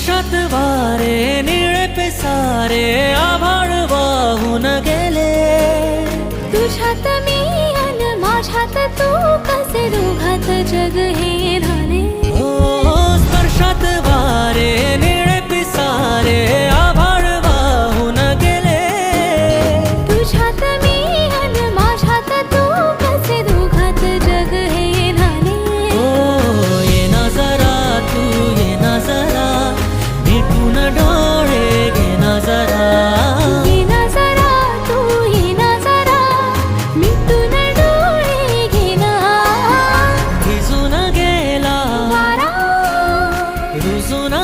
स्पर्शात वारे निळे पेसारे आभाळ वाहून गेले. तुझ्यात मी अन माझ्यात तू कसे दोघात जग हे झाले. हो स्पर्शात वारे निळे पिसारे आभाळ वाहून गेले. तुझ्यात मी अन माझ्यात तू कसे दोघात जग हे झाले. हो ये ना जरा तू ये ना जरा मिटून डोळे घे ना जरा. ये ना जरा तू ये ना जरा मिटून डोळे घे ना. भिजून गेला वारा रुजून